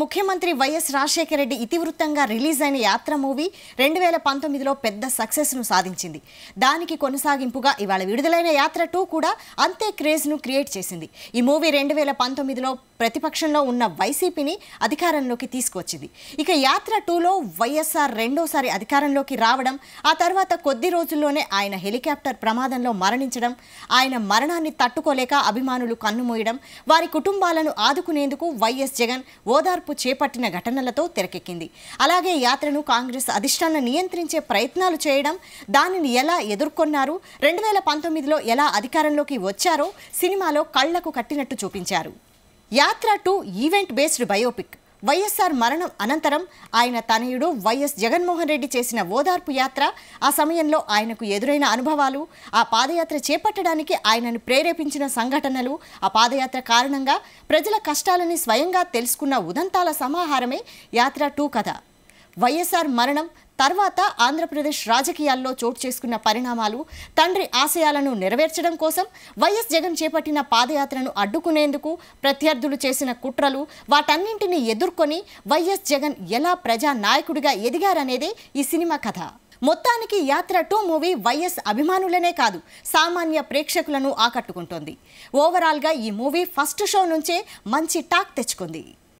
ముఖ్యమంత్రి YS Rajasekhara Reddy ఇతివృత్తంగా release అయిన యాత్ర మూవీ 2019లో పెద్ద సక్సెస్ ను సాధించింది. దానికి కొనసాగింపుగా ఇవాళ విడుదలైన యాత్ర 2 కూడా అంతే క్రేజ్ ను క్రియేట్ చేసింది. ఈ మూవీ 2019లో ప్రతిపక్షంలో ఉన్న వైసీపీని అధికారంలోకి తీసుకొచ్చింది. ఇక యాత్ర 2లో వైఎస్ఆర్ రెండోసారి అధికారంలోకి రావడం, ఆ తర్వాత కొద్ది రోజుల్లోనే ఆయన హెలికాప్టర్ ప్రమాదంలో మరణించడం, ఆయన మరణాన్ని తట్టుకోలేక అభిమానులు కన్నుమూయడం, వారి కుటుంబాలను ఆదుకునేందుకు వైఎస్ జగన్ ఓదార్పు చేపట్టిన ఘటనలతో తెరకెక్కింది. అలాగే యాత్రను కాంగ్రెస్ అధిష్టానం నియంత్రించే ప్రయత్నాలు చేయడం, దానిని ఎలా ఎదుర్కొన్నారు, 2019లో ఎలా అధికారంలోకి వచ్చారో సినిమాలో కళ్లకు కట్టినట్టు చూపించారు. యాత్ర 2 ఈవెంట్ బేస్డ్ బయోపిక్. వైఎస్ఆర్ మరణం అనంతరం ఆయన తనయుడు వైఎస్ జగన్మోహన్ రెడ్డి చేసిన ఓదార్పు యాత్ర, ఆ సమయంలో ఆయనకు ఎదురైన అనుభవాలు, ఆ పాదయాత్ర చేపట్టడానికి ఆయనను ప్రేరేపించిన సంఘటనలు, ఆ పాదయాత్ర కారణంగా ప్రజల కష్టాలని స్వయంగా తెలుసుకున్న ఉదంతాల సమాహారమే యాత్ర 2 కథ. వైఎస్ఆర్ మరణం తర్వాత ఆంధ్రప్రదేశ్ రాజకీయాల్లో చోటు చేసుకున్న పరిణామాలు, తండ్రి ఆశయాలను నెరవేర్చడం కోసం వైఎస్ జగన్ చేపట్టిన పాదయాత్రను అడ్డుకునేందుకు ప్రత్యర్థులు చేసిన కుట్రలు, వాటన్నింటినీ ఎదుర్కొని వైఎస్ జగన్ ఎలా ప్రజా నాయకుడిగా ఎదిగారనేదే ఈ సినిమా కథ. మొత్తానికి యాత్ర 2 మూవీ వైఎస్ అభిమానులనే కాదు, సామాన్య ప్రేక్షకులను ఆకట్టుకుంటోంది. ఓవరాల్గా ఈ మూవీ ఫస్ట్ షో నుంచే మంచి టాక్ తెచ్చుకుంది.